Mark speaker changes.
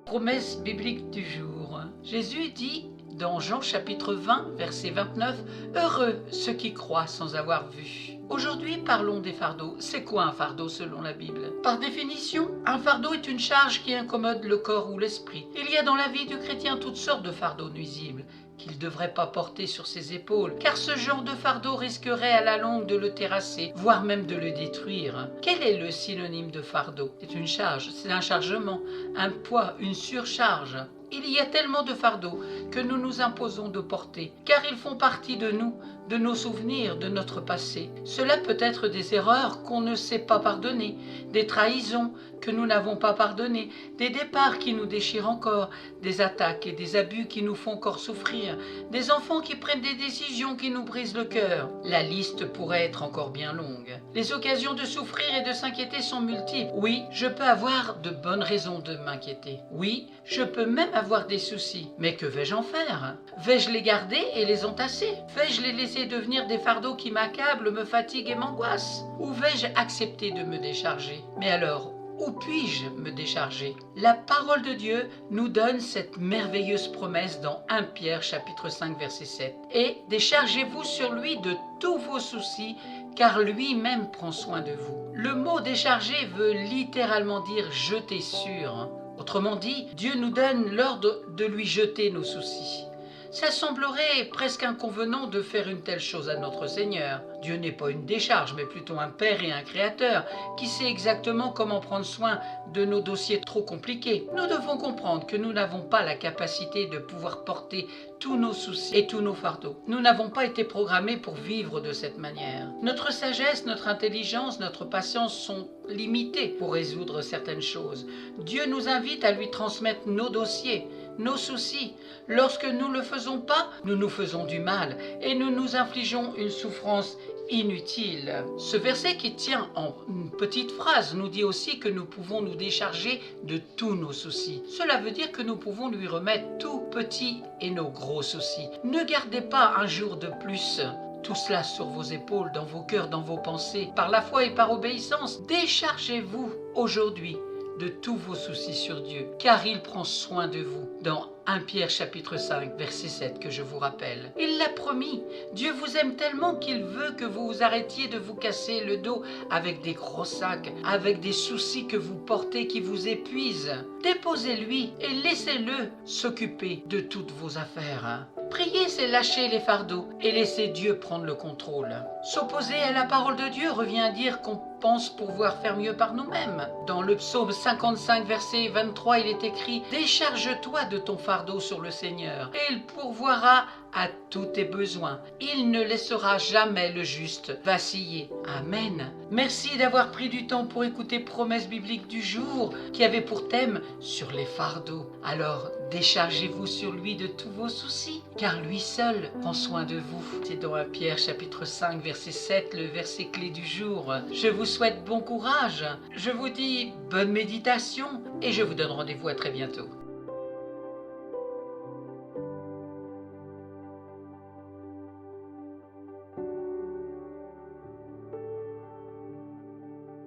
Speaker 1: Promesse biblique du jour. Jésus dit dans Jean chapitre 20, verset 29, « Heureux ceux qui croient sans avoir vu ». Aujourd'hui, parlons des fardeaux. C'est quoi un fardeau selon la Bible? Par définition, un fardeau est une charge qui incommode le corps ou l'esprit. Il y a dans la vie du chrétien toutes sortes de fardeaux nuisibles qu'il ne devrait pas porter sur ses épaules, car ce genre de fardeau risquerait à la longue de le terrasser, voire même de le détruire. Quel est le synonyme de fardeau? C'est une charge, c'est un chargement, un poids, une surcharge. Il y a tellement de fardeaux que nous nous imposons de porter, car ils font partie de nous, de nos souvenirs, de notre passé. Cela peut être des erreurs qu'on ne sait pas pardonner, des trahisons que nous n'avons pas pardonnées, des départs qui nous déchirent encore, des attaques et des abus qui nous font encore souffrir, des enfants qui prennent des décisions qui nous brisent le cœur. La liste pourrait être encore bien longue. Les occasions de souffrir et de s'inquiéter sont multiples. Oui, je peux avoir de bonnes raisons de m'inquiéter. Oui, je peux même avoir des soucis. Mais que vais-je en faire? Vais-je les garder et les entasser? Vais-je les laisser devenir des fardeaux qui m'accablent, me fatiguent et m'angoissent? Ou vais-je accepter de me décharger? Mais alors, où puis-je me décharger? La parole de Dieu nous donne cette merveilleuse promesse dans 1 Pierre chapitre 5 verset 7. Et déchargez-vous sur lui de tous vos soucis, car lui-même prend soin de vous. Le mot décharger veut littéralement dire jeter sur. Autrement dit, Dieu nous donne l'ordre de lui jeter nos soucis. Ça semblerait presque inconvenant de faire une telle chose à notre Seigneur. Dieu n'est pas une décharge, mais plutôt un Père et un Créateur qui sait exactement comment prendre soin de nos dossiers trop compliqués. Nous devons comprendre que nous n'avons pas la capacité de pouvoir porter tous nos soucis et tous nos fardeaux. Nous n'avons pas été programmés pour vivre de cette manière. Notre sagesse, notre intelligence, notre patience sont limitées pour résoudre certaines choses. Dieu nous invite à lui transmettre nos dossiers, nos soucis. Lorsque nous ne le faisons pas, nous nous faisons du mal et nous nous infligeons une souffrance inutile. Ce verset qui tient en une petite phrase nous dit aussi que nous pouvons nous décharger de tous nos soucis. Cela veut dire que nous pouvons lui remettre tout petits et nos gros soucis. Ne gardez pas un jour de plus tout cela sur vos épaules, dans vos cœurs, dans vos pensées, par la foi et par obéissance. Déchargez-vous aujourd'hui de tous vos soucis sur Dieu, car il prend soin de vous. Dans 1 Pierre chapitre 5 verset 7 que je vous rappelle. Il l'a promis. Dieu vous aime tellement qu'il veut que vous vous arrêtiez de vous casser le dos avec des gros sacs, avec des soucis que vous portez qui vous épuisent. Déposez-lui et laissez-le s'occuper de toutes vos affaires. Prier, c'est lâcher les fardeaux et laisser Dieu prendre le contrôle. S'opposer à la parole de Dieu revient à dire qu'on pense pouvoir faire mieux par nous-mêmes. Dans le psaume 55, verset 23, il est écrit « Décharge-toi de ton fardeau sur le Seigneur, et il pourvoira à tous tes besoins. Il ne laissera jamais le juste vaciller. » Amen. Merci d'avoir pris du temps pour écouter Promesse biblique du jour, qui avait pour thème « Sur les fardeaux ». Alors, déchargez-vous sur lui de tous vos soucis, car lui seul prend soin de vous. C'est dans 1 Pierre chapitre 5 verset 7, le verset clé du jour. Je vous souhaite bon courage, je vous dis bonne méditation et je vous donne rendez-vous à très bientôt.